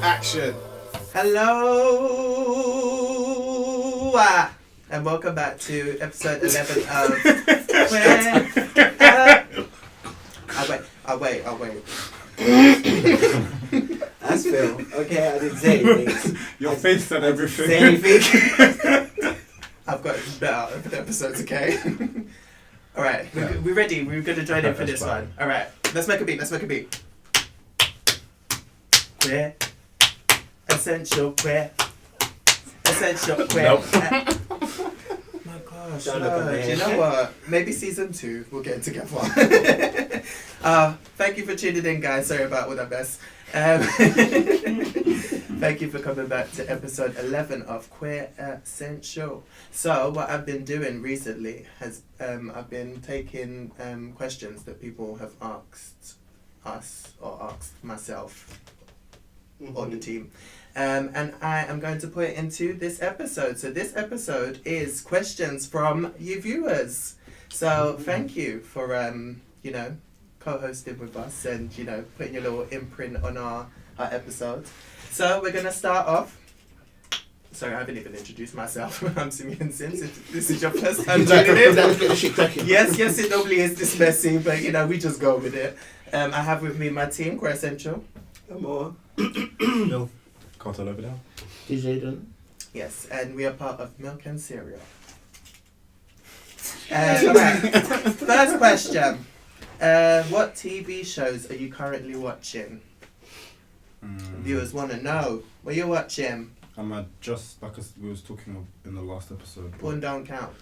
Action. Hello, and welcome back to episode 11 of I'll wait. That's Phil. Okay, I didn't say anything. Your face said everything. Say anything. I've got better episodes, okay? Alright, we're ready. We're going to join in for this one. Alright, let's make a beat. Queer. Essential queer. Nope. My gosh, Don't look at me. do you know what? Maybe season 2 we'll get it together. Thank you for tuning in, guys. Sorry about all that mess. Thank you for coming back to episode 11 of Queer Essential. So what I've been doing recently has I've been taking questions that people have asked us or asked myself or the team. And I am going to put it into this episode. So this episode is questions from you viewers. So thank you for co-hosting with us and putting your little imprint on our episodes. So we're gonna start off. Sorry, I haven't even introduced myself. I'm Simeon Sims. If this is your first time joining in. Yes, it normally is this messy, but we just go with it. I have with me my team, Queer Essential. More. No. Cartel over there. DJ Dun. Yes, and we are part of Milk and Cereal. Right. First question. What TV shows are you currently watching? Viewers want to know. What you're watching? I'm just like we was talking in the last episode. Porn don't count.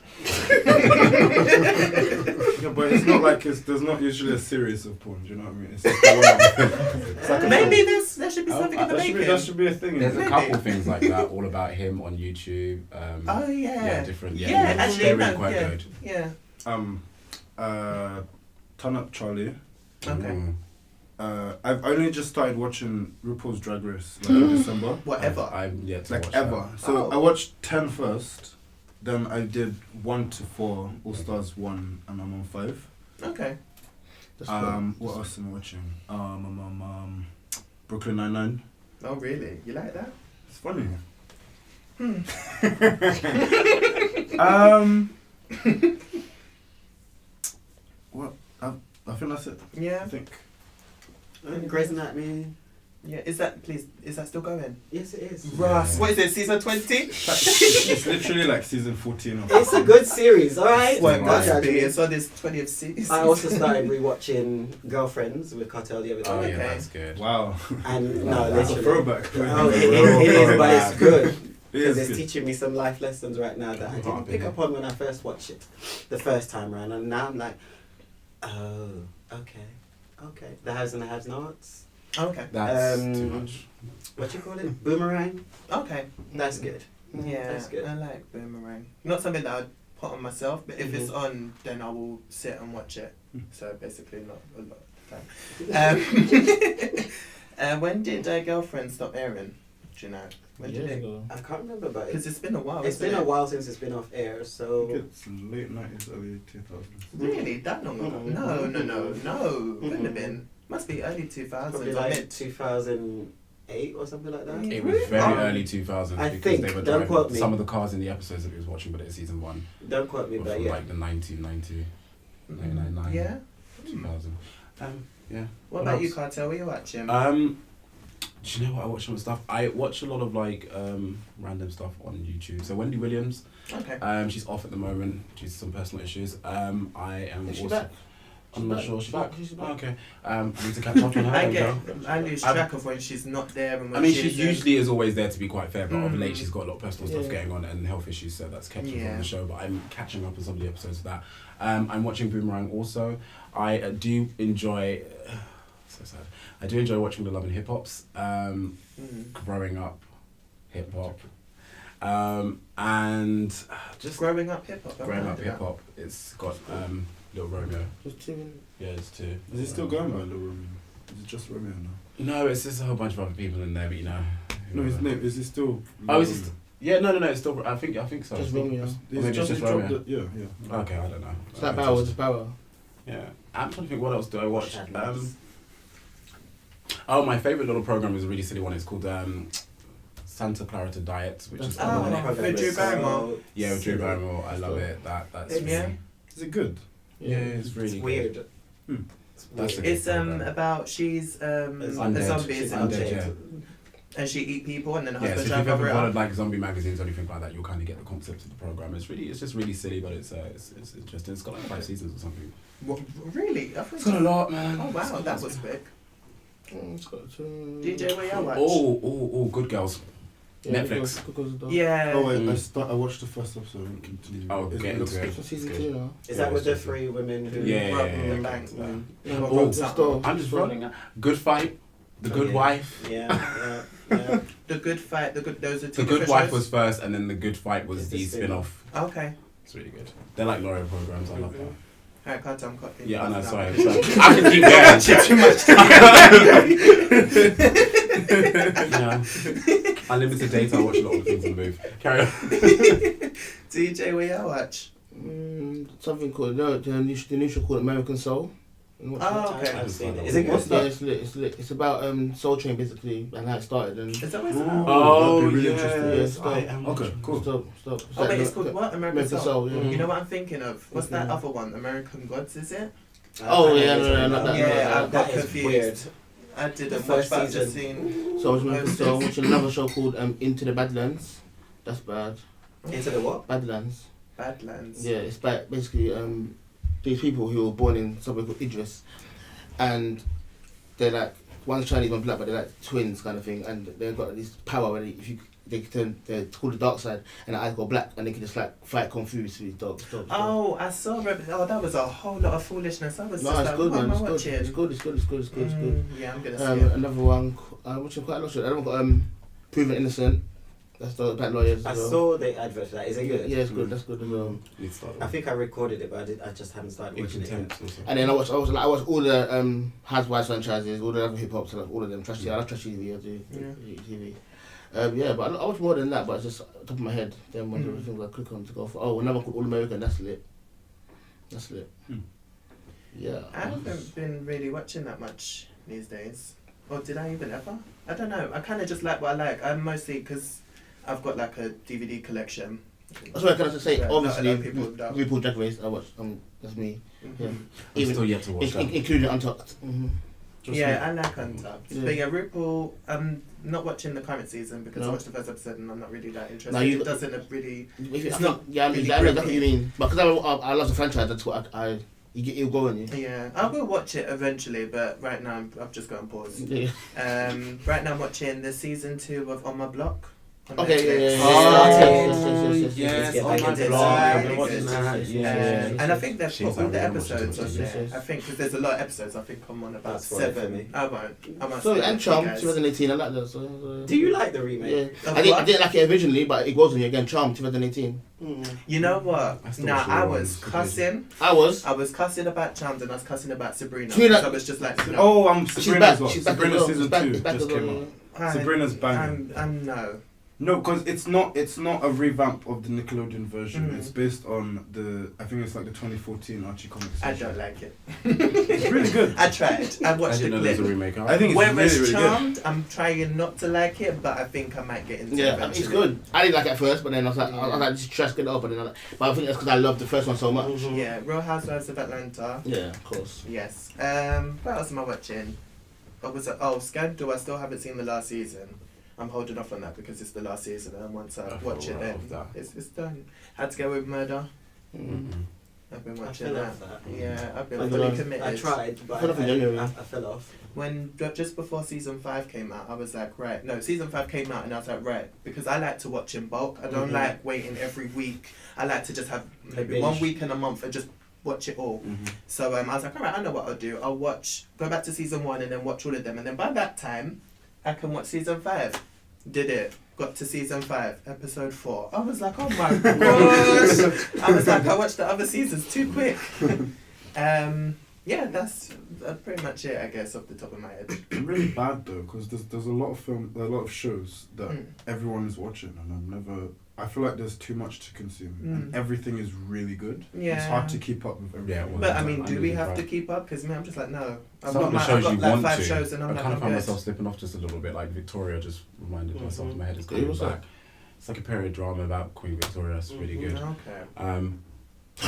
Yeah, but it's not like there's not usually a series of porn. Do you know what I mean? It's just one it's like Maybe there should be something in the making. That should be a thing. There's a Maybe. couple things like that, all about him on YouTube. Oh yeah. Yeah, different. Yeah, Yeah, actually, they're no, really quite good. Yeah. Turn Up Charlie. Okay. I've only just started watching RuPaul's Drag Race in December. Whatever. I'm yet to Like watch ever. that. So I watched 10 first, then I did 1 to 4, All Stars 1, and I'm on 5. Okay. What else am I watching? Brooklyn Nine-Nine. Oh really? You like that? It's funny. What? I think that's it. Yeah. I think. Grey's Anatomy. Yeah. Is that still going? Yes, it is. Russ, what is it? Season 20? It's literally like season 14 or It's a good series, alright? Well, it Right. must be. It's on this 20th season. I also started rewatching Girlfriends with Cartel the other day. Oh yeah, Okay. that's good. Wow. And no, That's a literally. throwback. Oh, it is, but it's good. It Because is it's good. teaching me some life lessons right now that I didn't pick up on when I first watched it the first time around. And now I'm like, oh, okay. The Haves and the Have-Nots. Okay. That's Um, too much. What you call it? Boomerang? Okay. That's good. Yeah. That's good. I like Boomerang. Not something that I'd put on myself, but if it's on, then I will sit and watch it. So basically, not a lot of time. When did Girlfriend stop airing? Do you know? When did it? I can't remember, but Because it's been a while. it's hasn't been it? a while since it's been off air, I so... think it's late 90s, early 2000s. Really? That long ago? No. Couldn't have been. Must be early 2000s. Probably or like mid. 2008 or something like that. Yeah. It was very Oh. early 2000s I because think, they were don't quote driving me. some of the cars in the episodes that we was watching, but it's season 1. Don't quote me, Were but from yeah. like the 1990, 1999, Yeah? 2000. Yeah. What about you, Cartel? What are you watching? Do you know what I watch on stuff? I watch a lot of like random stuff on YouTube. So Wendy Williams, Okay. she's off at the moment due to some personal issues. I am Is she also. back? I'm not sure. She's back. She's back. Oh, okay. I need to catch up on her. I you know. lose track of when she's not there and when I mean, she she is usually is always there, to be quite fair, but of Mm. late she's got a lot of personal stuff Yeah. going on and health issues, so that's kept her Yeah. from the show. But I'm catching up on some of the episodes of that. I'm watching Boomerang also. I do enjoy. So sad. I do enjoy watching the Love and Hip Hops. Growing up, hip hop, and just Growing up hip hop. growing up hip hop. It's got Little Romeo. Yeah, it's 2. Is it still going by Little Romeo? Is it just Romeo now? No, it's just a whole bunch of other people in there, but No, his name, is it still Oh, is it? Yeah, no, it's still. I think so. Just Romeo. Is Maybe it just it's dropped Romeo. it? Yeah. Okay, I don't know. It's like Bower, just Bower. Yeah, I'm trying to think what else do I watch. Oh, my favourite little program is a really silly one. It's called Santa Clarita Diet, which is with Drew Barrymore. Yeah, with Drew Barrymore. I love it. That's Yeah. really, Is it good? yeah, it's really It's weird. good. Hmm. That's a It's good program. about she's a Undead. zombie, She's isn't undead, she? yeah. And she eat people, and then her Yeah, so husband if try you've to ever cover it followed up. like zombie magazines or anything like that, you'll kind of get the concept of the program. It's just really silly, but it's interesting. It's got like 5 seasons or something. What, really? I It's thought got a lot, man. Oh wow, that was quick. DJ, where y'all watch? Oh, Good Girls. Netflix. Yeah. Oh wait, Mm. I watched the first episode and continued. Oh, it get looks into good. it. Season It's 2 good. now. Is Yeah, that with the it's 3 women who? Yeah, Rob yeah, in the yeah. bank. Yeah. Rob Oh, something. I'm just rolling. Good Fight. The Good Yeah. Wife. Yeah. The Good Fight. Those are two The Good different Wife shows? was first, and then The Good Fight was It's the the spin-off. Okay. It's really good. They're like L'Oreal programs. I love that. Alright, cut. I'm cutting. Yeah, I know. Now. Sorry. I can keep going. Too much Yeah. Unlimited data. I watch a lot of things on the move. Carry on. DJ, where y'all watch? Something called the new show called American Soul. And what's Oh, okay. I've seen it. Is it What's good? Yeah, it's lit. It's lit. It's about Soul Train basically and how it started and. Is that what it's Ooh. about? Oh, that'd be really yes. interesting. I am Okay, cool. Stop. Oh, wait, it's called what? American Soul. Yeah. You know what I'm thinking of? What's that other one? American Gods, is it? Oh, yeah, no, not that. Yeah, I got That is confused. weird. I didn't The watch, first but I've just season. seen. So I was American Soul. Watching another show called Into the Badlands. That's bad. Into the what? Badlands. Badlands. Yeah, it's about basically these people who were born in somewhere called Idris, and they're like one's Chinese, one's black, but they're like twins kind of thing, and they've got this power where they can they're called the dark side, and the eyes go black, and they can just like fight kung fu with these dogs. Oh, I saw that was a whole lot of foolishness. I was No, just it's like, good, what man. am I It's watching? good. It's good. Yeah, I'm gonna see it. Another one, I'm watching quite a lot of shit. Another one got Proven Innocent. That's the black lawyers. I as well. saw the advert for that. Is it good? Yeah, it's good. That's good as well. I think I recorded it, but I just haven't started watching it yet. And then I watch all the Housewives franchises, all the other hip hop stuff, all of them. Trashy, I love Trashy TV. I do TV. Yeah, but I watch more than that. But it's just top of my head. Then one of the things I click on to go for. Oh, another one called All American. That's lit. Yeah. I haven't been really watching that much these days. Or did I even ever? I don't know. I kind of just like what I like. I'm mostly because I've got like a DVD collection. That's what I can just say. Yeah, Obviously, not a lot of people don't. RuPaul Drag Race. I watch. That's me. Yeah. I'm still yet to watch that. Including Untucked. Yeah, I like Untucked. Yeah. But yeah, RuPaul, I'm not watching the current season because I No. watched the first episode and I'm not really that interested. No, you- It doesn't really... It's not Yeah, I mean, really I know that's what grippy. you mean. But because I love the franchise, that's what you'll go on you. Yeah, I will watch it eventually, but right now I've just got on pause. Yeah. Right now I'm watching the season 2 of On My Block. on Okay, Netflix. yes. Yes, on it's my getting blog. into I've it. been watching that. Yes. And I think they've She's put all the like, episodes on yes, there. yes. I think because there's a lot of episodes. I think I'm on about That's why for 7. me. I won't. So, and Charm, guys. 2018, I like that. So. Do you like the remake? Yeah. Of I what? didn't like it originally, but it goes on you again. Charm, 2018. You know what? I still Now watch the I ones was because- cussing. I was cussing about Charmed and I was cussing about Sabrina. Sabrina- because I was just like, no. Oh, She's Sabrina back. as well. She's back Sabrina as well. season She's back 2 as just well. came out. I- Sabrina's banging. I'm no. No, because it's not a revamp of the Nickelodeon version. Mhm. It's based on I think it's like the 2014 Archie comics. I don't like it. It's really good. I tried. I I watched didn't the know there was a clip. remake. I think it's Whereas really, really good. Charmed, I'm trying not to like it, but I think I might get into it Yeah, eventually. it's good. I didn't like it at first, but then I was like, this is trash, get it up. But I think that's because I loved the first one so much. Yeah, Real Housewives of Atlanta. Yeah, of course. Yes. What else am I watching? What was it? Oh, Scandal. I still haven't seen the last season. I'm holding off on that because it's the last season, and once I watch it, then it's done. Had to go with Murder. I've been watching fell that. off that. Yeah, I've been I fully know. committed. I tried, but Fell off in January. I fell off. When just before season 5 came out, I was like, right. No, season 5 came out, and I was like, right, because I like to watch in bulk. I don't like waiting every week. I like to just have maybe binge. 1 week and a month and just watch it all. So I was like, all right, I know what I'll do. I'll go back to season 1 and then watch all of them, and then by that time, I can watch season 5. Did it. Got to season 5, episode 4. I was like, oh my gosh. I was like, I watched the other seasons too quick. Yeah, that's that's pretty much it, I guess, off the top of my head. I'm really bad though, because there's a lot of shows that everyone is watching, and I feel like there's too much to consume, and everything is really good. Yeah. It's hard to keep up with everything. Yeah, well, But I mean, I do know we you're have right. to keep up? Because I'm just like, no. I've Some of the got shows you like want 5 to. shows and I'm I like, kind of I'm find good. myself slipping off just a little bit. Like Victoria just reminded myself in my head. It's Okay, coming what's back. that? It's like a period drama about Queen Victoria. It's really good. Okay. I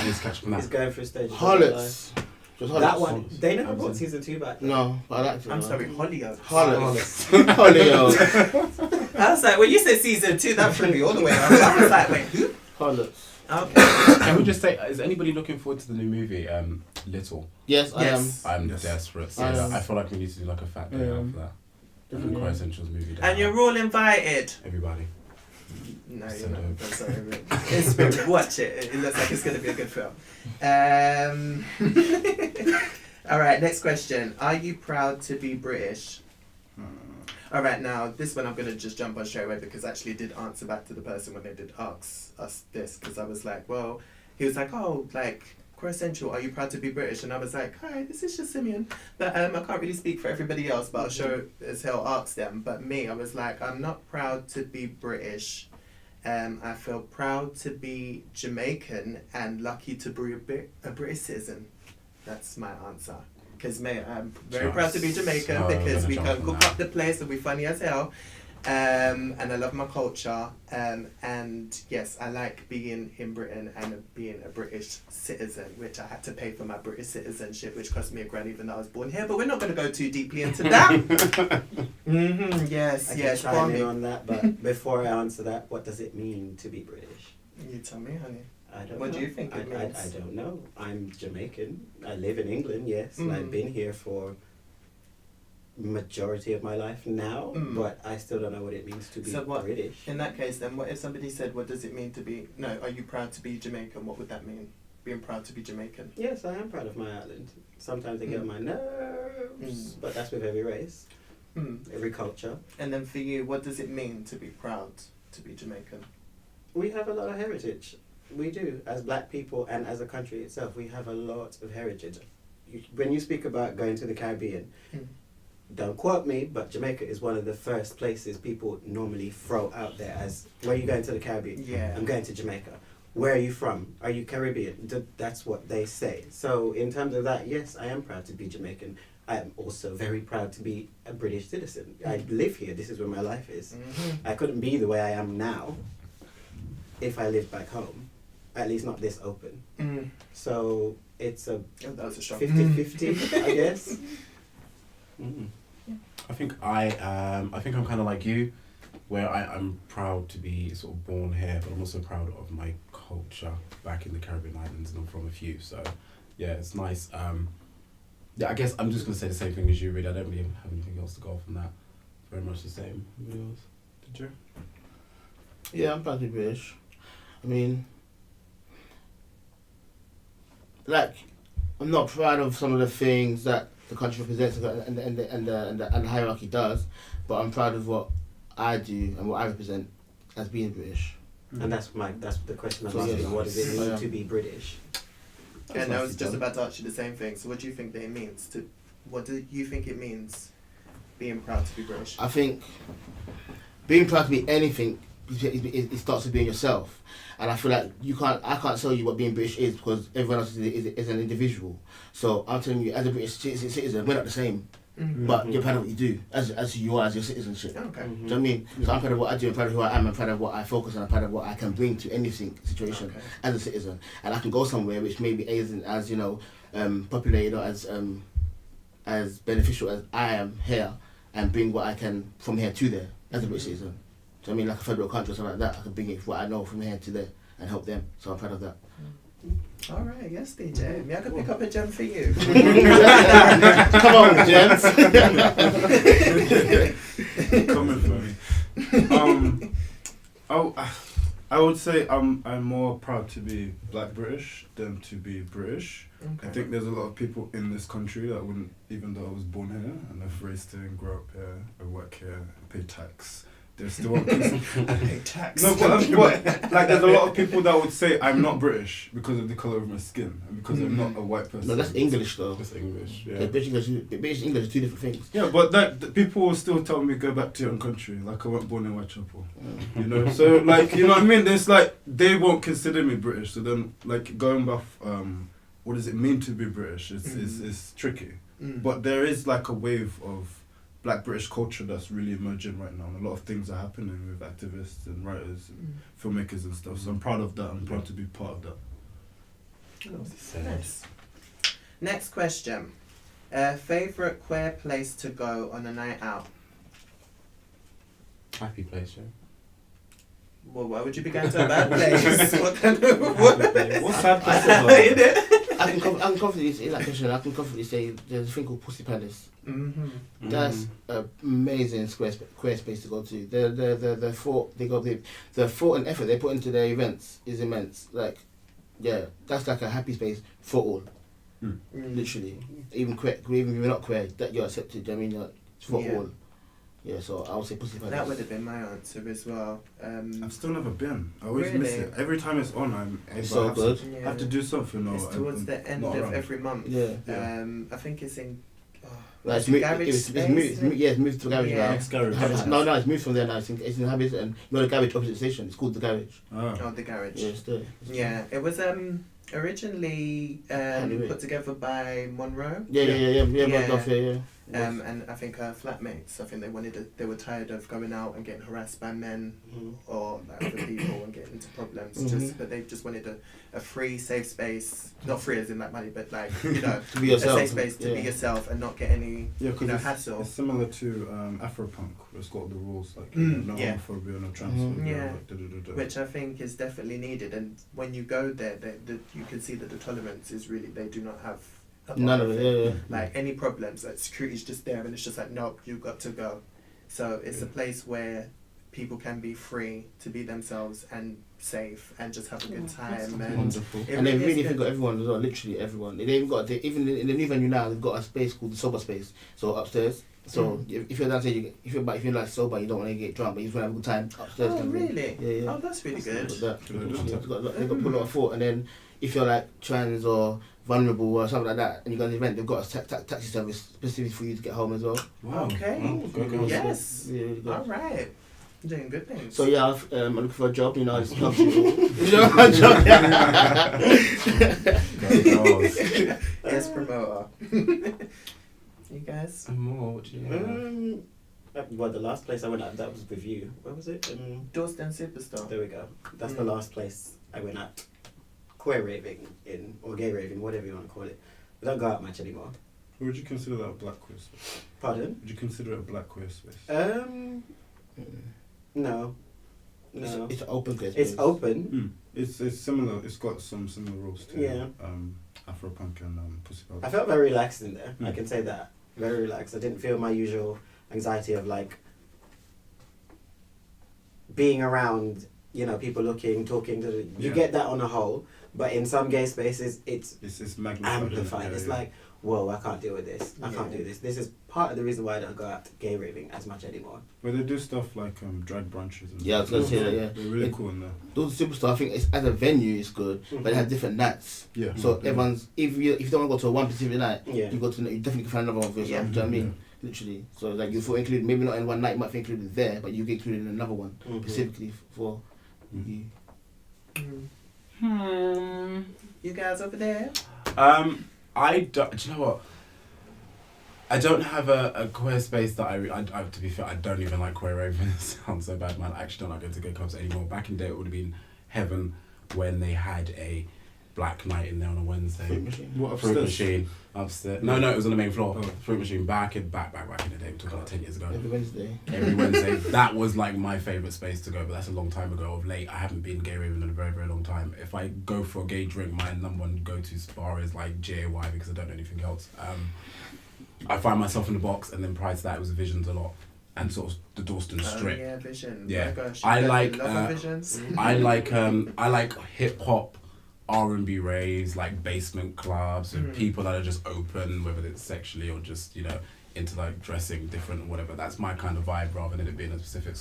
need to catch up on He's that. going through stages. Harlots. Just Harlots. That one. They never I've brought seen- season 2 back. No, but I liked it. I'm man. sorry, Hollyoaks. Harlots. Hollyoaks. I was like, when you said season 2, that threw me all the way up. I was like, wait, who? Harlots. Okay. Can we just say, is anybody looking forward to the new movie, Little? Yes, I am. Yes. I'm Yes. desperate. So Yes. I feel like we need to do like a fat day out for that. Definitely. Quite Essentials movie day. And you're all invited. Everybody. No, So you're not. dope. I'm sorry. It's spirit. Watch it. It looks like it's going to be a good film. All right, next question. Are you proud to be British? All right, now this one I'm going to just jump on straight away because I actually did answer back to the person when they did ask us this, because I was like, well, he was like, oh, like, Core Essential, are you proud to be British? And I was like, hi, this is just Simeon. But I can't really speak for everybody else, but I'll sure as hell ask them. But me, I was like, I'm not proud to be British. I feel proud to be Jamaican and lucky to be a British citizen. That's my answer. Because I'm very proud to be Jamaican So because gonna we jump can on cook that. up the place and we funny as hell. And I love my culture. And yes, I like being in Britain and being a British citizen, which I had to pay for my British citizenship, which cost me a grand even though I was born here. But we're not going to go too deeply into that. Yes, I yes. can chime in Kwame. on that, but before I answer that, what does it mean to be British? You tell me, honey. I don't What know. do you think it means? I don't know. I'm Jamaican. I live in England, yes. And I've been here for majority of my life now, but I still don't know what it means to be So what- British. In that case, then, what if somebody said, what does it mean to be... No, are you proud to be Jamaican? What would that mean? Being proud to be Jamaican? Yes, I am proud of my island. Sometimes I get on my nerves, but that's with every race, every culture. And then for you, what does it mean to be proud to be Jamaican? We have a lot of heritage. We do. As black people and as a country itself, we have a lot of heritage. When you speak about going to the Caribbean, don't quote me, but Jamaica is one of the first places people normally throw out there as, where are you going to the Caribbean? Yeah. I'm going to Jamaica. Where are you from? Are you Caribbean? That's what they say. So in terms of that, yes, I am proud to be Jamaican. I am also very proud to be a British citizen. I live here. This is where my life is. I couldn't be the way I am now if I lived back home. At least not this open. So it's a That was a strong... 50-50, I guess. I think I'm kind of like you, where I'm proud to be sort of born here, but I'm also proud of my culture back in the Caribbean islands, and I'm from a few. So, yeah, it's nice. Yeah, I guess I'm just gonna say the same thing as you. Really, I don't really have anything else to go off from that. Very much the same. Yours? Did you? Yeah, I'm proud to be British. I mean, like, I'm not proud of some of the things that the country represents and the hierarchy does, but I'm proud of what I do and what I represent as being British. And that's the question I'm So, yeah, asking. What does it mean yeah. to be British? And I was nicely just done. about to ask you the same thing. So what do you think that it means? What do you think it means being proud to be British? I think being proud to be anything, it starts with being yourself. And I feel like I can't tell you what being British is because everyone else is an individual. So I'm telling you, as a British citizen, we're not the same. But you're proud of what you do, as you are, as your citizenship. Okay. Do you know what I mean? So I'm proud of what I do, I'm proud of who I am, I'm proud of what I focus on, I'm proud of what I can bring to any situation Okay. as a citizen. And I can go somewhere which maybe isn't as, populated or as beneficial as I am here and bring what I can from here to there as a British citizen. Do you know what I mean? Like a federal country or something like that, I can bring it what I know from here to there and help them. So I'm proud of that. All right. Yes, DJ. Me, I could pick up a gem for you. Come on, gents. Coming for me. I would say I'm more proud to be Black British than to be British. Okay. I think there's a lot of people in this country that wouldn't, even though I was born here and I've raised here and grew up here, I work here, I pay tax, They still won't consider. I pay tax. No, but like there's a lot of people that would say I'm not British because of the colour of my skin and because I'm not a white person. No, that's English though. That's English. Yeah. Yeah. British English are two different things. Yeah, but that people will still tell me go back to your own country, like I wasn't born in Whitechapel. You know, so like you know what I mean. There's like they won't consider me British. So then like going back, what does it mean to be British? It's tricky. But there is like a wave of Black British culture that's really emerging right now. And a lot of things are happening with activists and writers and filmmakers and stuff. So I'm proud of that. I'm proud to be part of that. Nice. Next question. Favourite queer place to go on a night out? Happy place, yeah. Well, why would you be going to a bad place? What kind of... What? What's sad place about? I can confidently in that question. I can confidently say there's a thing called Pussy Palace. Mm-hmm. That's an amazing queer space to go to. The thought and effort they put into their events is immense. Like, yeah, that's like a happy space for all. Literally, even queer, even if you're not queer, that you're accepted. I mean, like, it's for all. Yeah, so I would say Pussy Palace. That would have been my answer as well. I've still never been. I always Really? miss it. Every time it's on, It's so good. I have to do something. It's towards the end of every month. Yeah. I think it's in... Like it's moved to garage Yeah. now. Ex-garage. No, it's moved from there now. It's in Habit and the garage opposite station. It's called the garage. Oh, the garage. Yeah, it's there. Yeah, it was originally put together by Monroe. Yeah. And I think her flatmates, I think they were tired of going out and getting harassed by men or other people and getting into problems. But they just wanted a free, safe space. Not free as in like money, but like, you know, to be yourself. a safe space to be yourself and not get any hassle. It's similar to Afropunk, where it's got the rules like no homophobia, no transphobia, Which I think is definitely needed. And when you go there, you can see that the tolerance is really, they do not have none of it. Like any problems, like security's just there and it's just like, nope, you've got to go. So it's a place where people can be free to be themselves and safe and just have a good time. And wonderful. And they really think of everyone as well, literally everyone. They even got even in the new venue now, they've got a space called the sober space. So upstairs. So if you're downstairs, if you're like sober, you don't want to get drunk, but you just want to have a good time upstairs. Oh really? Yeah. Oh, that's really good. They've got put a lot of thought, and then if you're like trans or vulnerable or something like that, and you go to the event, they've got a taxi service specifically for you to get home as well. Wow. Okay. Go. Yes. Yeah, really good. All right. You're doing good things. So yeah, I'm looking for a job. You know, it's job. Yes, promoter. You guys? And more, what do you Well, the last place I went at, that was with you. Where was it? Dawson Superstar. There we go. That's the last place I went at. Queer raving or gay raving, whatever you want to call it. We don't go out much anymore. Would you consider that a black queer space? Pardon? Would you consider it a black queer space? No. It's open. It's open. It's similar. It's got some similar rules to Afropunk and Pussy Palace. I felt very relaxed in there. I can say that. Very relaxed. I didn't feel my usual anxiety of like being around, people looking, talking. You get that on a whole, but in some gay spaces, it's magnified. amplified. It's like, whoa, I can't deal with this. I can't do this. This is part of the reason why I don't go out gay raving as much anymore. But they do stuff like drag brunches. And I was going to say that, yeah. They're really cool in there. Those Superstar, I think as a venue, it's good, but they have different nights. Yeah. So everyone's, if you don't want to go to one specific night, Yeah. you definitely can find another one for yourself. Do you know what I mean? Literally. So like you feel included, maybe not in one night, you might feel included there, but you get included in another one specifically for you. You guys over there? I don't. Do you know what? I don't have a queer space that I to be fair, I don't even like queer raving. It sounds so bad, man. I actually don't like going to gay clubs anymore. Back in the day, it would have been heaven when they had a black night in there on a Wednesday. Fruit machine. What, Fruit upstairs? machine upstairs. No, it was on the main floor. Oh. Fruit machine back in the day. We're talking like 10 years ago. Every Wednesday. Every Wednesday. That was like my favourite space to go, but that's a long time ago. Of late, I haven't been gay raving in a very, very long time. If I go for a gay drink, my number one go-to bar is like JAY because I don't know anything else. I find myself in the box, and then prior to that, it was Visions a lot, and sort of the Dawson Strip. Yeah, Vision. Yeah. Oh my gosh, I you like, love Visions. I like hip hop, R&B raves, like basement clubs with people that are just open, whether it's sexually or just into like dressing different or whatever. That's my kind of vibe, rather than it being a specific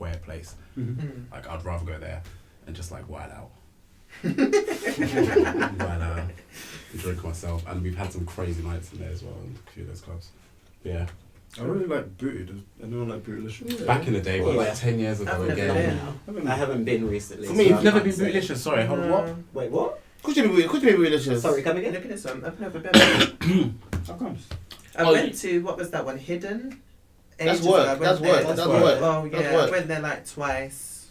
queer place. Mm. Like I'd rather go there and just like wild out. Wild out, drink myself, and we've had some crazy nights in there as well in a few of those clubs. Yeah. I really like Booty. Does anyone like Bootylicious? Yeah. Back in the day, but like Yeah. 10 years ago I've never again. been. I haven't been recently. For me, so you've I Never can't been say. Bootylicious, sorry, hold on, what? Wait, what? Could you be delicious? Sorry, come again? Look at this one. I've never been. How comes? I Oh, went to, what was that one? Hidden? That's Ages work, ago. I went that's there. work, that's Oh work. That's yeah, work. I went there like twice.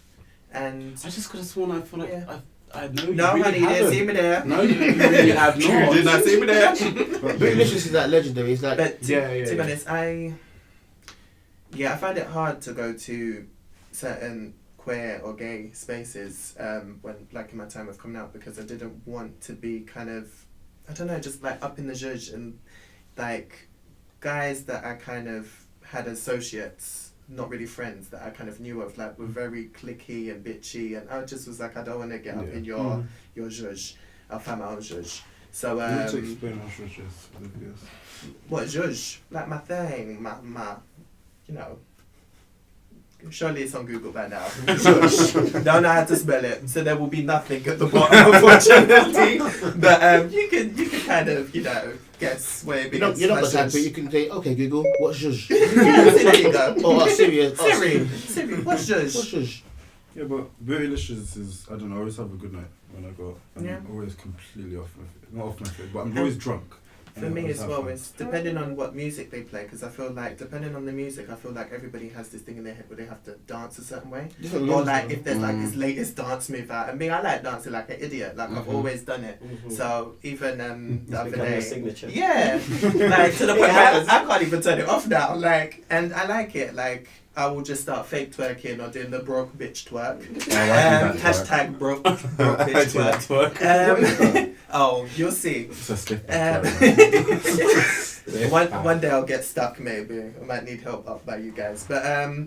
And I just could have sworn I feel like Yeah. I know you no, really honey, you didn't haven't. see me there. No, you really have not. You did not see me there. Bootylicious is like legendary. It's like But to, Yeah, yeah, to be yeah. honest, I find it hard to go to certain queer or gay spaces when, like, in my time of coming out, because I didn't want to be kind of, I don't know, just like up in the zhuzh, and like guys that I kind of had associates, not really friends, that I kind of knew of, like, were very cliquey and bitchy, and I just was like, I don't want to get up Yeah. in Mm. your zhuzh. I'll find my own zhuzh. So You need to explain how Shush is for the viewers. what zhuzh? Like my thing, my you know. Surely it's on Google by now. Zhuzh. Don't know how to spell it, so there will be nothing at the bottom, unfortunately. But you can kind of, you know, guess where it you're not begins. gonna type it. You can say, okay, Google, what's zhuzh? Yeah, there you go. Oh, serious. Siri, what's What's zhuzh? zhuzh? Yeah, but Bootylicious is, I don't know, I always have a good night when I go out. I'm Yeah. always completely off my feet. Not off my feet, but I'm always drunk. For And I me always as have well, fun. it's depending on what music they play, because I feel like, depending on the music, I feel like everybody has this thing in their head where they have to dance a certain way. Different Or rooms, like though. if there's like this latest dance move out, and me, I like dancing like an idiot. Like I've Mhm. always done it. Mhm. So even the It's other become your day, signature. yeah, like to the point It where has. I can't even turn it off now. Like, and I like it. Like I will just start fake twerking or doing the broke bitch twerk. Oh, I do that twerk. Hashtag broke I bitch do that twerk. twerk. Oh, you'll see. It's a stiff Um, twerk. one day I'll get stuck, maybe. I might need help up by you guys. But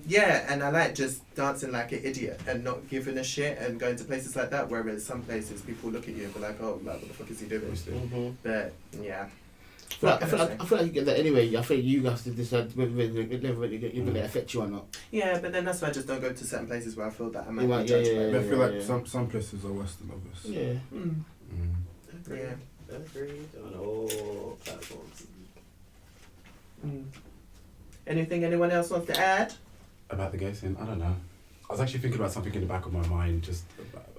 yeah, and I like just dancing like an idiot and not giving a shit and going to places like that, whereas some places people look at you and be like, oh, like, what the fuck is he doing? Mhm. But yeah. I feel like you get that anyway. I feel like you have to decide whether you're going to affect you or not. Yeah, but then that's why I just don't go to certain places where I feel that I might You be might- judged yeah, by But I it. feel like yeah. some places are worse than others. Yeah. Mm. Mm. Yeah. Agreed on all platforms. Mm. Anything anyone else wants to add? About the gay scene, I don't know. I was actually thinking about something in the back of my mind.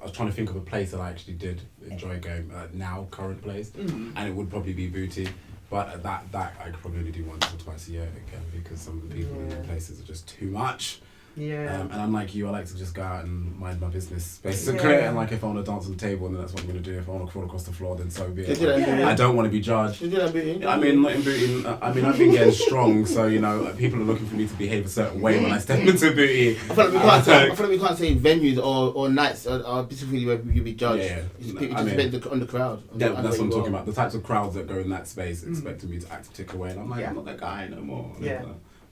I was trying to think of a place that I actually did enjoy going. Now, current place, Mm. and it would probably be Booty. But that I could probably only do once or twice a year again, because some of the people in the Yeah. places are just too much. Yeah. And unlike you, I like to just go out and mind my business, basically. Yeah. And like, if I want to dance on the table, then that's what I'm going to do. If I want to crawl across the floor, then so be it. Yeah. Yeah. I don't want to be judged. You do that, baby. I mean, not in Booty. I mean, I've been getting strong, so you know, people are looking for me to behave a certain way when I step into Booty. I feel like we can't say venues or nights or specifically where you be judged. Yeah, It's no, it I just mean- depends on the crowd. Yeah, on that's what I'm where talking you about. The types of crowds that go in that space Mm. expecting me to act a particular way, and I'm like, Yeah. I'm not that guy no more. Yeah.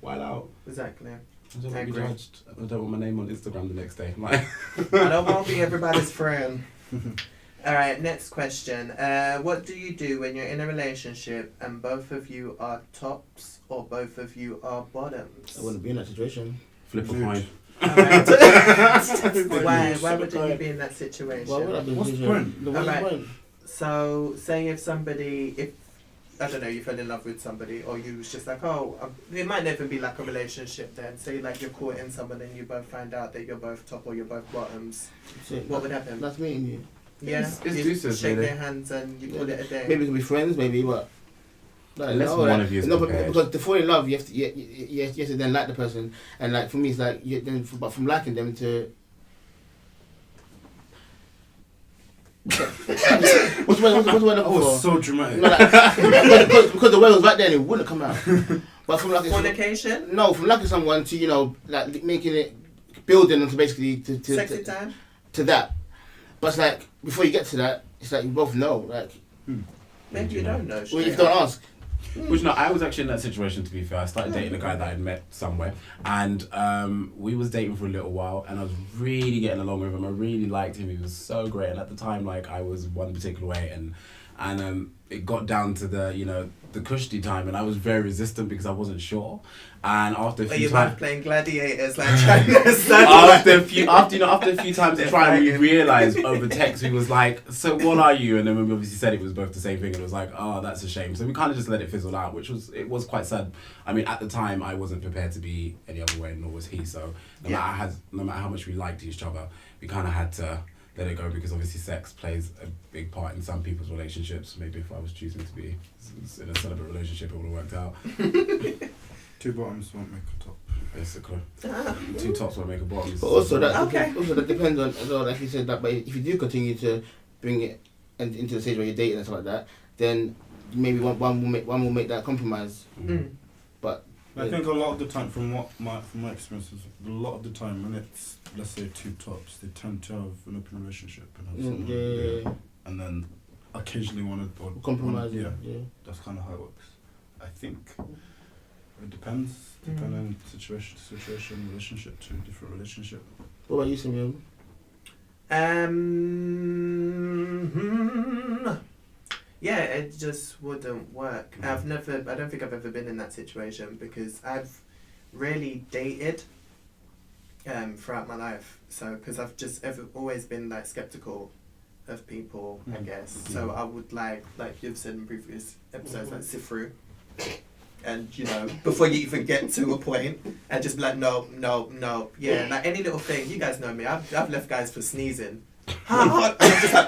Wild out. Exactly. I don't I want to be agree. judged. I don't want my name on Instagram the next day. I'm like, I don't want to be everybody's friend. All right, next question. What do you do when you're in a relationship and both of you are tops or both of you are bottoms? I wouldn't be in that situation. flip a Dude. coin. All right. Why? Why Flip a would you coin. be in that situation? Why would I be? What's the in point? The what's the Alright. point? So, say if somebody, if I don't know, you fell in love with somebody, or you was just like, oh, it might never be like a relationship. Then, say like you're courting someone and you both find out that you're both top or you're both bottoms. So, What would happen? That's me and you. Yeah, It's you deuces, shake really. their hands and you call it a day. Maybe we can be friends, maybe, but. Unless one of you is but prepared. because to fall in love, you have to then like the person, and like for me, it's like but from liking them to. what's the word That looking was for? so dramatic. No, like, because the word was right there and it wouldn't come out. But from like Fornication, no, from liking someone to like making it, building them to basically sexy to time. that. But it's like before you get to that, it's like you both know. Like Maybe you don't know. well, straight you don't up. ask. Which no, I was actually in that situation. To be fair, I started dating a guy that I'd met somewhere, and we was dating for a little while, and I was really getting along with him. I really liked him. He was so great, and at the time, like I was one particular way, and and it got down to the kushti time, and I was very resistant because I wasn't sure. And after a few times, playing gladiators, like trying to after a few times of trying, we realised over text, we was like, so what are you? And then when we obviously said it was both the same thing, and it was like, oh, that's a shame. So we kind of just let it fizzle out, it was quite sad. I mean, at the time, I wasn't prepared to be any other way, nor was he. So no matter how much we liked each other, we kind of had to let it go, because obviously sex plays a big part in some people's relationships. Maybe if I was choosing to be in a celibate relationship, it would have worked out. 2 bottoms won't make a top. Basically. 2 tops won't make a bottom. But also that Okay. also that depends on as well, like you said, that. But if you do continue to bring it into the stage where you're dating and stuff like that, then maybe one will make that compromise. Mm. But I think a lot of the time, from my experiences, a lot of the time when it's, let's say, 2 tops, they tend to have an open relationship and have someone there, and then occasionally want to compromise. Yeah, that's kind of how it works. I think it depends, depending on situation, relationship to different relationship. What about you, Simeon? Yeah, it just wouldn't work. I don't think I've ever been in that situation, because I've rarely dated throughout my life. So, because I've just always been like skeptical of people, I guess. So I would like you've said in previous episodes, like sit through. And before you even get to a point, and just be like, no, yeah, like any little thing. You guys know me. I've left guys for sneezing. And I'm just like,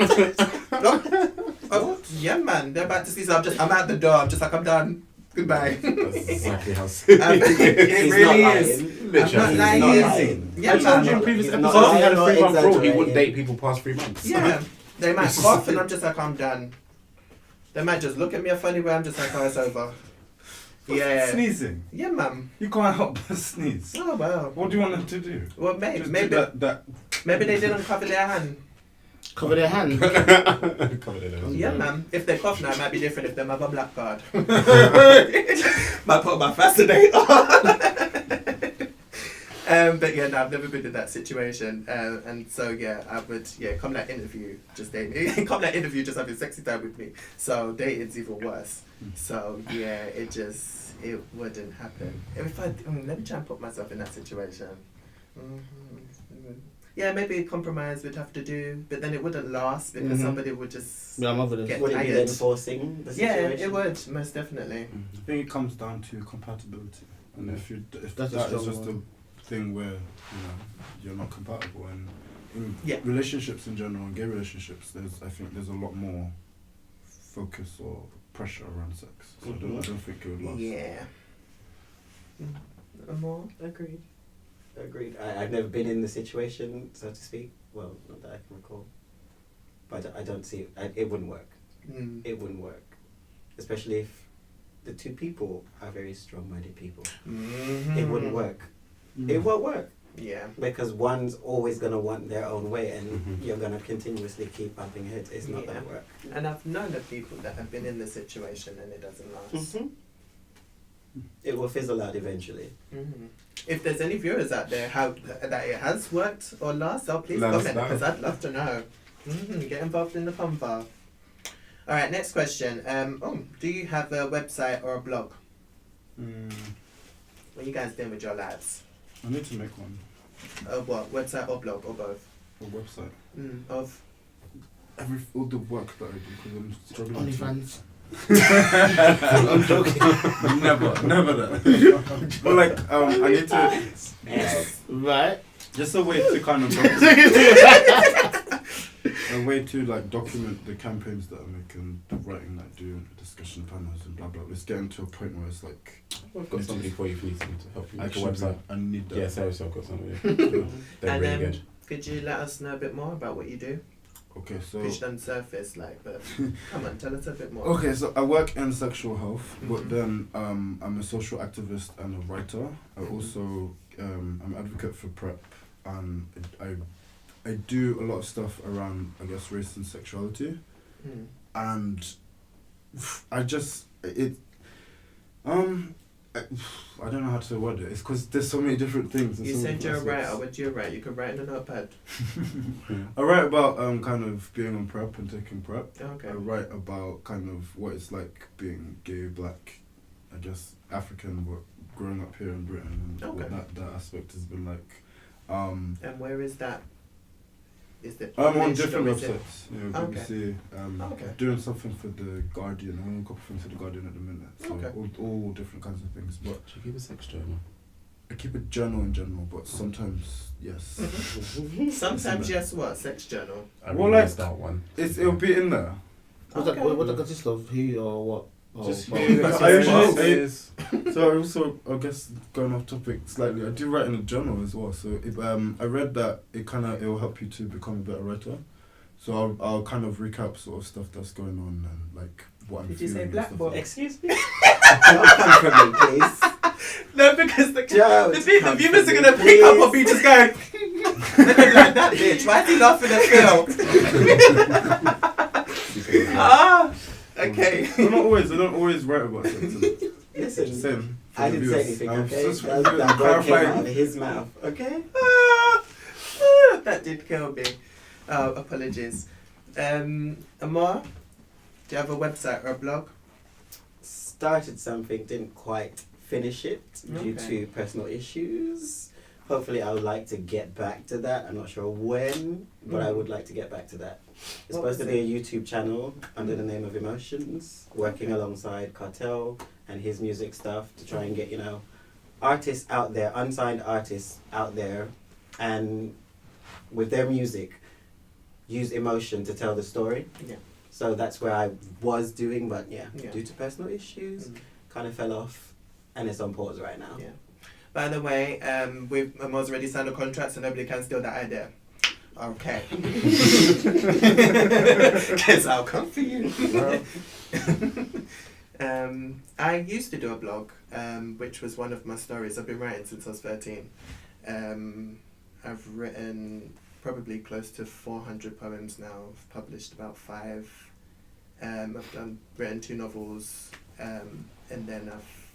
oh, yeah, man. They're about to sneeze. I'm out the door. I'm just like, I'm done. Goodbye. That's exactly how it really is. Literally. I'm not lying. Yeah, I told you in man. previous He's episodes not he had a lying, 3-month rule. He exaggerating. wouldn't date people past 3 months. Yeah. They might cough, and I'm just like, I'm done. They might just look at me a funny way. I'm just like, oh, it's over. Yeah. Sneezing. Yeah, ma'am. You can't help but sneeze. Oh, well. What do you want them to do? Well, Just maybe do that. maybe they didn't cover their hand. Cover their hand. Covered it in. Yeah, ma'am. If they cough now, it might be different if they have a black card. Might put my fascinator. But yeah, no, I've never been in that situation. And so yeah, I would come that interview, just date me. Come that interview, just having sexy time with me. So dating's even worse. So yeah, it wouldn't happen. Let me try and put myself in that situation. Yeah, maybe a compromise we'd have to do, but then it wouldn't last because somebody would just Yeah, I'm over this. get Would it be tired. then forcing the Yeah, situation? it would, most definitely. I think it comes down to compatibility, and if That's a that is strong just one. a thing where you're not compatible, and in Yeah. relationships in general, and gay relationships, I think there's a lot more focus or pressure around sex. So I don't think it would last. Yeah. More? Agreed. I've never been in the situation, so to speak. Well, not that I can recall. But I don't see it. It wouldn't work. It wouldn't work. Especially if the 2 people are very strong-minded people. It wouldn't work. It won't work. Yeah. Because one's always going to want their own way, and you're going to continuously keep bumping heads. It's not going to work. And I've known of people that have been in the situation and it doesn't last. It will fizzle out eventually. If there's any viewers out there that it has worked or last, please Let us comment, know. because I'd love to know. Get involved in the convo. All right, next question. Do you have a website or a blog? What are you guys doing with your lives? I need to make one. What, website or blog or both? A website. Of? All the work that I do, because I'm struggling. OnlyFans. I'm joking. never that. But like, I need to. Right. Just a way to kind of a way to like document the campaigns that I make and the writing that I do and the discussion panels and blah blah. It's getting to a point where it's like I've got somebody for you if you need someone to help you I make a should website. I need that. Yeah, seriously, I've got somebody. They're And really good. could you let us know a bit more about what you do? Okay, so Because you done surface, but come on, tell us a bit more. okay, so I work in sexual health, but then I'm a social activist and a writer. I also I'm an advocate for PrEP, and I do a lot of stuff around, I guess, race and sexuality, and I just I don't know how to word it. It's because there's so many different things. You so said many you're a aspects. writer. What do you write? You can write in a notepad. I write about kind of being on prep and taking prep. Okay. I write about kind of what it's like being gay, black, I guess African, but growing up here in Britain, and what that aspect has been like. And where is that? Is it? I'm on published different or is it- websites. You know, BBC. Okay. Doing something for the Guardian. I'm on a couple things for the Guardian at the minute. So Okay. all different kinds of things. But Do you keep a sex journal? I keep a journal in general, but sometimes yes. Sometimes yes. What? Sex journal. I Well, really like, missed that one. It'll be in there. What's Okay. that? What that consists of? Who or what? Oh, Just well, you, I usually- experiences. So I also, I guess, going off topic slightly, I do write in a journal as well. So if, I read that it will help you to become a better writer. So I'll kind of recap sort of stuff that's going on and like what I'm Did you feeling. say and black stuff boy? like Excuse me. Don't come for me, please. No, because the Don't come viewers for are me, gonna pick up on please. me just going. They're gonna be like that bitch. Why is he laughing at Phil? Ah. Okay. I don't always write about sex. Just Listen, saying. for I the didn't say viewers. anything, I'm okay? just That word came out clarifying. of his mouth, okay? That did kill me. Apologies. Amar, do you have a website or a blog? Started something, didn't quite finish it due Okay. to personal issues. Hopefully I would like to get back to that. I'm not sure when, but I would like to get back to that. It's What supposed to was be a YouTube channel under the name of Emotions, working Okay. alongside Cartel and his music stuff to try and get, artists out there, unsigned artists out there, and with their music, use emotion to tell the story. Yeah. So that's where I was doing, but Yeah. due to personal issues, kind of fell off, and it's on pause right now. Yeah. By the way, Amar's already signed a contract, so nobody can steal that idea. Okay. Guess I'll come for you. I used to do a blog, which was one of my stories. I've been writing since I was 13. I've written probably close to 400 poems now. I've published about 5. I've written 2 novels, and then I've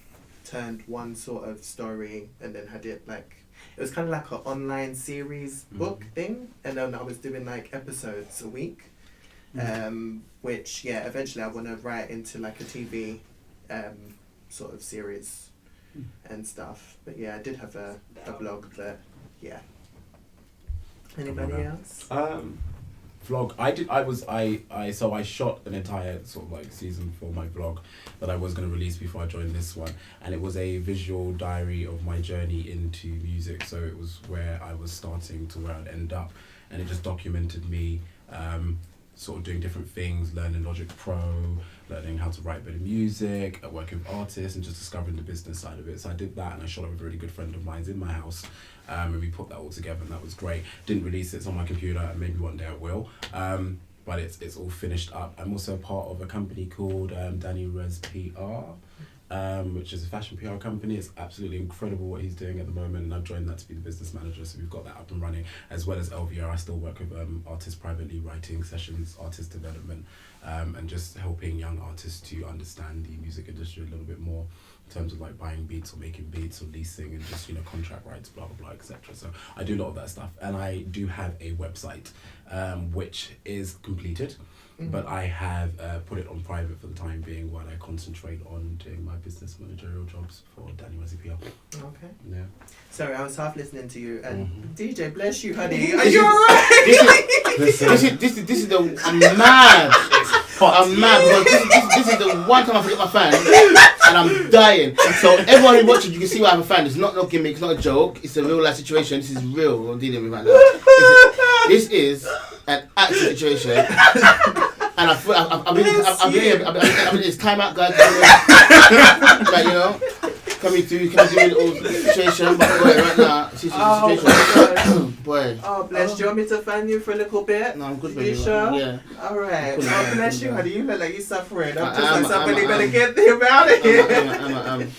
turned one sort of story and then had it like, it was kind of like an online series book thing, and then I was doing like episodes a week. Which eventually I want to write into like a TV sort of series and stuff. But I did have a blog, but anybody else? Vlog. So I shot an entire sort of like season for my vlog that I was going to release before I joined this one, and it was a visual diary of my journey into music. So it was where I was starting to where I'd end up, and it just documented me sort of doing different things, learning Logic Pro, learning how to write better music, working with artists, and just discovering the business side of it. So I did that, and I shot it with a really good friend of mine's in my house, and we put that all together, and that was great. Didn't release it, it's on my computer, and maybe one day I will. But it's all finished up. I'm also part of a company called Danny Rez PR, which is a fashion PR company. It's absolutely incredible what he's doing at the moment, and I've joined that to be the business manager, so we've got that up and running, as well as LVR. I still work with artists privately, writing sessions, artist development, and just helping young artists to understand the music industry a little bit more in terms of like buying beats or making beats or leasing and just contract rights, blah blah blah, etc. So I do a lot of that stuff, and I do have a website which is completed. But I have put it on private for the time being while I concentrate on doing my business managerial jobs for Danny Rez PR. Okay. Yeah. Sorry, I was half listening to you, and DJ, bless you, honey. This Are you is- alright? This is the I'm mad. I'm mad because this is the one time I forget my fan and I'm dying. So everyone who watches, you can see why I have a fan. It's not no gimmick, it's not a joke. It's a real life situation. This is real. What I'm dealing with right now. This is an actual situation. And I've been it's time out, guys. Like, can we do a little situation? But boy, right now, it's just a situation. Boy. Oh, bless. Do you want me to fan you for a little bit? No, I'm good, You baby. sure? Yeah. Alright. Cool, Oh, yeah, bless cool, you, yeah. honey. You look like you're suffering. I'm I just am, like somebody I'm. better get him out of here. I'm.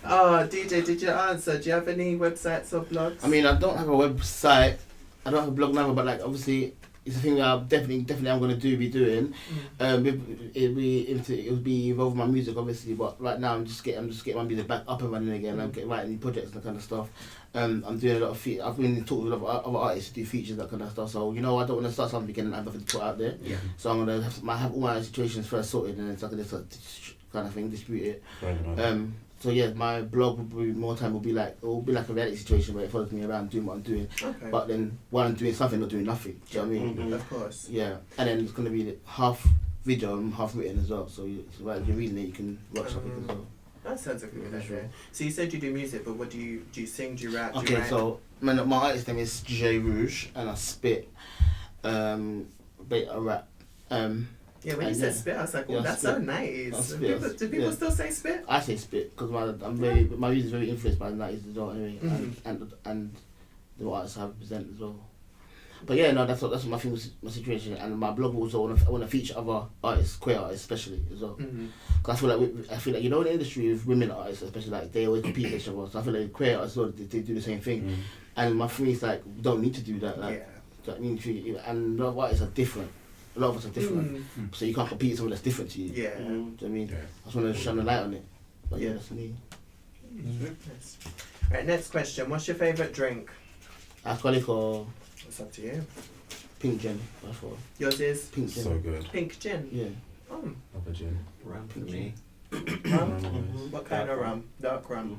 Oh, DJ, did you answer? Do you have any websites or blogs? I mean, I don't have a website. I don't have a blog now, but like obviously, it's a thing that I'm definitely I'm gonna be doing. It'll be involved in my music obviously, but right now I'm just getting my music back up and running again. I'm getting writing new projects and that kind of stuff. I'm doing a lot of I've been talking with other artists to do features, that kind of stuff. So I don't want to start something again and have nothing to put out there. Yeah. So I'm gonna have all my situations first sorted, and then so I can just kind of thing distribute it. Right. So yeah, my blog will be like a reality situation where it follows me around doing what I'm doing. Okay. But then while I'm doing something, not doing nothing. Do you know what I mean? Mhm. Of course. Yeah, and then it's gonna be half video and half written as well. So while you're reading it, you can watch something as well. That sounds like a good Sure. idea. So you said you do music, but what do you sing? Do you rap? Do you Okay, write? so my artist name is J Rouge, and I spit, beta rap. Yeah, when you and said yeah. spit, I was like, Yeah, oh, that's spit. so nice. I spit. Do people Yeah. still say spit? I say spit because my music is very influenced by the 90s as well, anyway, and the artists I represent as well. But yeah, no, that's what my thing was, my situation, and my blog also I want to feature other artists, queer artists especially as well. Because I feel like in the industry with women artists especially, like they always compete with each other. So I feel like queer artists as well, they do the same thing. And my thing is like we don't need to do that. Like, Yeah. and a lot of artists are different. A lot of us are different, so you can't compete with someone that's different to you. Yeah. Do you know what I mean? Yeah. I just want to shine a light on it. But yeah, that's me. Nice. Right, next question. What's your favourite drink? Alcoholic or It's up to you. pink gin? By far. Yours is Pink gin. So good. pink gin. Yeah. Oh. Love a gin. Rum for me. What kind of rum? Dark rum.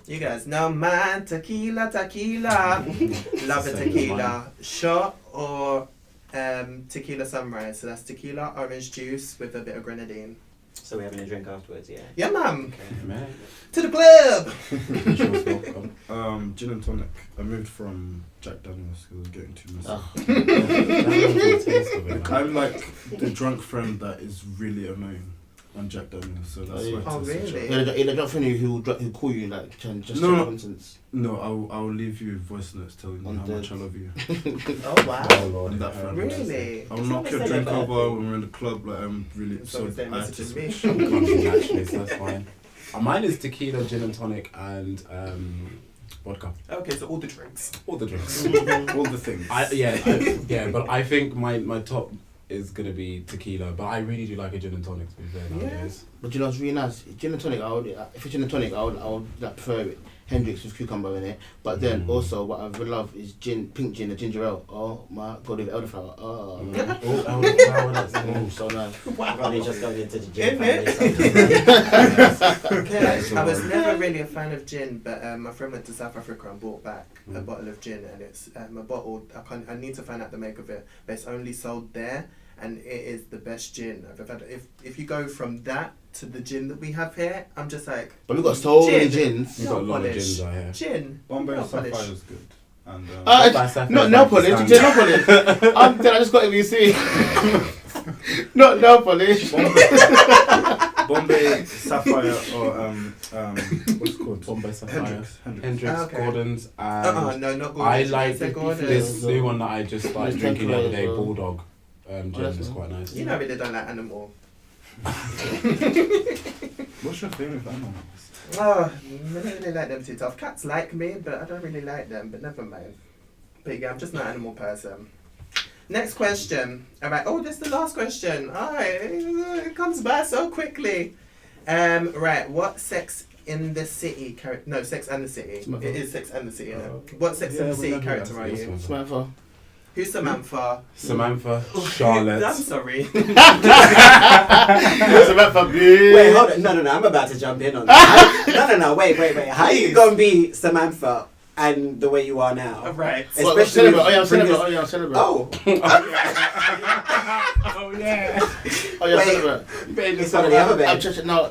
Mhm. You guys know man, tequila. Love a Same as tequila. Shot or tequila sunrise. So that's tequila, orange juice with a bit of grenadine. So we're having a drink afterwards, yeah. Yeah, ma'am. Okay. Man. To the club. Cheers, welcome. Gin and tonic. I moved from Jack Daniels because I was getting too messy. Oh. The taste of it, man. I'm like the drunk friend that is really annoying on Jack Daniels, so that's why. Oh, I switch really? up. Yeah, the drunk friend who call you like just No. nonsense. No, I'll leave you voice notes telling you On how the- much I love you. Oh wow. Oh, Lord. On that yeah, front. Really? I'll knock your drink over when we're in the club. Like I'm really So is that I have to messaging me? switch. Actually, so that's fine. Mine is tequila, gin and tonic, and vodka. Okay, so all the drinks. All the drinks. All the things. But I think my top is gonna be tequila, but I really do like a gin and tonic to be fair nowadays. But you know what's really nice? Gin and tonic, if it's gin and tonic, I would like prefer it. Hendrix with cucumber in it. But then also what I would love is pink gin and ginger ale. Oh my god, with elderflower. Oh. Oh, So nice. Ronnie just got into the gym. I was never really a fan of gin, but my friend went to South Africa and brought back a bottle of gin, and it's a bottle. I need to find out the make of it, but it's only sold there, and it is the best gin I've ever had. If you go from that to the gin that we have here, I'm just like. But we've got so many Gin. gins. We've got a lot of polish. gins out here. Gin. Bombay nail polish. Sapphire is good. And Not nail polish. Nail polish. I just got it. You see. Not nail polish. Bombay Sapphire or what's it called? Bombay Sapphire. Hendrix, Okay. Gordon's, and No, not Gordon's. I like Say Gordon's. this new one that I just started It's drinking the other day, temporary as well. Bulldog. Gin that's is nice. quite nice. You know I really don't like animal. What's your favourite animal? Oh, I don't really like them too tough. Cats like me, but I don't really like them, but never mind. But yeah, I'm just not an animal person. Next question. Alright, oh, this is the last question. Alright, it comes by so quickly. Right, what Sex in the City character? No, Sex and the City. Samantha. It is Sex and the City, What Sex and the City character are you? Samantha. Who's Samantha? Samantha, I'm Charlotte. sorry. Samantha. Wait, hold on. No. I'm about to jump in on that. No. Wait. How are you gonna be Samantha and the way you are now? Right. Especially with I'm celebrate. previous- I'm celebrate. Oh. Oh yeah. I'm Wait. It's one of the other bed. celebrate. No,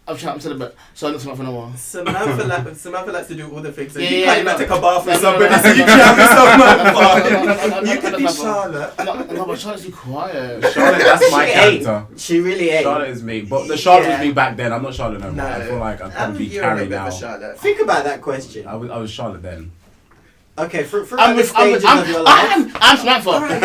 I'm celebrate. So I'm not Samantha no more. Samantha likes to do all the things. So Yeah, you yeah, can't even no. take a bath with No, somebody, no, so you no, can't be no, Samantha. You no, could no, be no. Charlotte. No, but Charlotte's too quiet. Charlotte, that's my She ain't. character. She really ain't. Charlotte is me, but the Charlotte Yeah. was me back then. I'm not Charlotte no more. No. I feel like I'd probably be You're a Carrie bit of now. a Charlotte. Think about that question. I was Charlotte then. Okay, for I'm the with, stages of your life. I'm Samantha. Alright,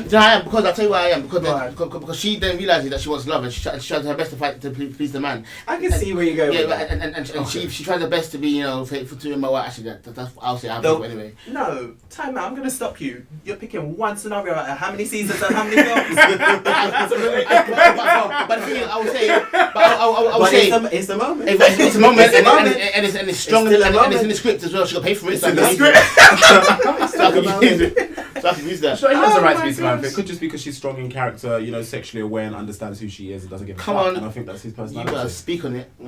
Do I am? Because I'll tell you why I am. Right. Because she then realizes that she wants love and she tries her best to fight to please the man. I can see where you're going Yeah, with that. and she tries her best to be, you know, faithful to him. But well, actually, that's what I'll say. I'm No. anyway. No, time out. I'm going to stop you. You're picking one scenario out of how many seasons and how many films? But the thing is, I would say, I would say. It's the moment. It's a moment, It's a moment. and it's strong, It's still a and moment. it's in the script as well. She got paid for it. It's in the script. So I can use it. So I can use that. Sure, he has the right to my be Samantha. gosh. It could just be because she's strong in character, you know, sexually aware and understands who she is and doesn't give a Come fuck. on. And I think that's his You personality. gotta speak on it. So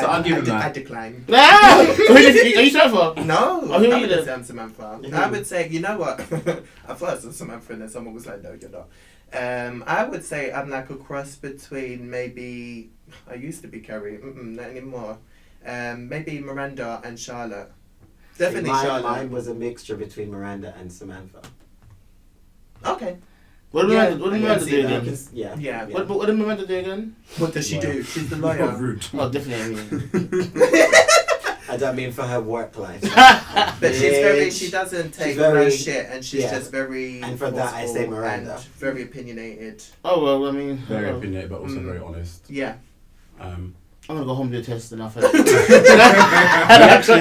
I'll give him that. I decline. No! So who are you trying for? No, Oh, who I are you wouldn't then? say I'm Samantha. Who? I would say, you know what? At first I was Samantha and then someone was like, no, you're not. I would say I'm like a cross between maybe, I used to be Carrie, not anymore. Maybe Miranda and Charlotte. Definitely Charlotte. Mine was a mixture between Miranda and Samantha. Okay. What did Yeah, Miranda do I can again? Yeah. Yeah. What did Miranda do again? What does she do? She's the Not lawyer. rude. Oh, definitely. I don't mean for her work life. But she's very, Bitch. she doesn't take very- no shit and she's yeah. just very And for that, I say forceful Miranda. and very opinionated. Oh well, I mean, Very I'm opinionated, but also Mm. very honest. Yeah. gonna go home and do a test and I'll We actually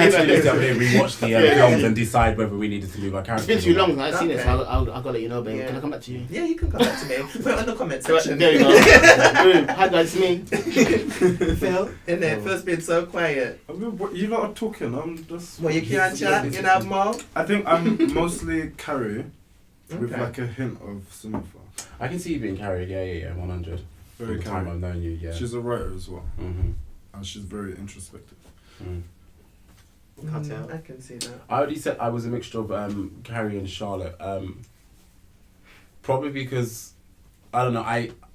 had to do the other day, rewatch the films and decide whether we needed to move our It's characters. been too or not. long. I've seen it, Okay. so I'll gotta let you know, babe. Yeah. Can I come back to you? Yeah, you can come back to me. Put it in the comment section. There you go. Boom. Hi guys, it's me. Phil, in there, Phil's been so quiet. I mean, what, you lot are talking. I'm just. Well, you can't chat, you know, Mo? I think I'm mostly Carrie with Okay. like a hint of Samantha. I can see you being carried, yeah, 100. Very From the time Carrie. I've known you, yeah. She's a writer as well, Mm-hmm. and she's very introspective. Mm. Can't tell. I can see that. I already said I was a mixture of Carrie and Charlotte. Probably because I don't know.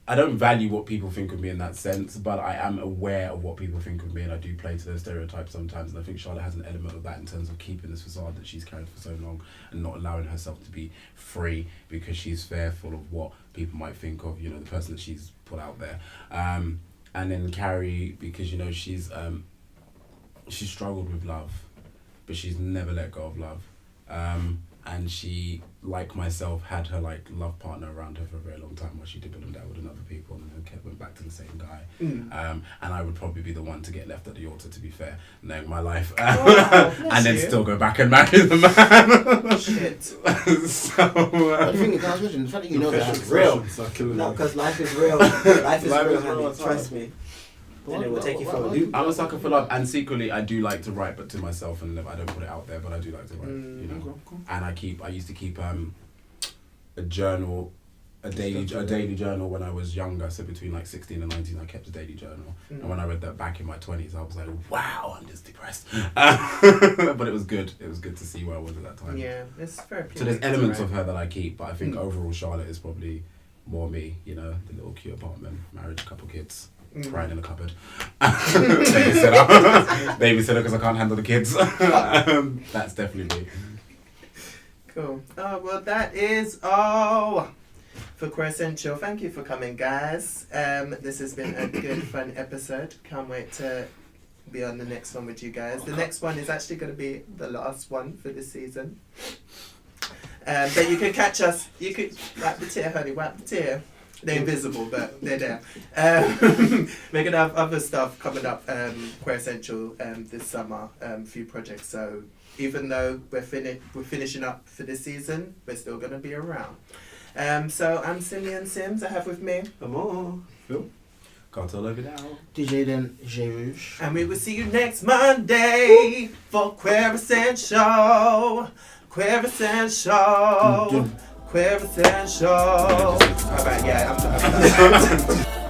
I don't value what people think of me in that sense, but I am aware of what people think of me, and I do play to those stereotypes sometimes. And I think Charlotte has an element of that in terms of keeping this facade that she's carried for so long and not allowing herself to be free because she's fearful of what people might think of, you know, the person that she's put out there. And then Carrie, because you know she's struggled with love, but she's never let go of love. And she, like myself, had her like love partner around her for a very long time while she did and that with another people, and then went back to the same guy. And I would probably be the one to get left at the altar, to be fair, knowing my life, and then you. still go back and marry the man. Shit. So But the thing is, last question, the fact that you know that. It's real. Are killing No, me. because life is real. Life is Life real, is real, honey. it's Trust hard. me. And it will take you for a loop. I'm a sucker for love, and secretly I do like to write, but to myself, and I don't put it out there, but I do like to write, you know. Okay, cool. And I used to keep a journal, a daily journal when I was younger. So between like 16 and 19, I kept a daily journal. And when I read that back in my 20s, I was like, wow, I'm just depressed. But it was good. It was good to see where I was at that time. Yeah, it's very So there's elements of her that I keep, but I think overall Charlotte is probably more me. You know, the little cute apartment, marriage, couple kids. Crying in the cupboard. Babysitter because I can't handle the kids. That's definitely me. Cool. Oh, well, that is all for Queer Essential. Thank you for coming, guys. This has been a good, fun episode. Can't wait to be on the next one with you guys. The next one is actually going to be the last one for this season. But you can catch us. You could wipe the tear, honey. Wipe the tear. They're invisible, but they're there. We're going to have other stuff coming up, Queer Essential, this summer, few projects. So even though we're finishing up for this season, we're still going to be around. So I'm Simeon Sims. I have with me. Come on. Phil? Can't tell over now. DJ then J Rouge. And we will see you next Monday for Queer Essential. Queer Essential. Queer Essential. Alright, yeah, I'm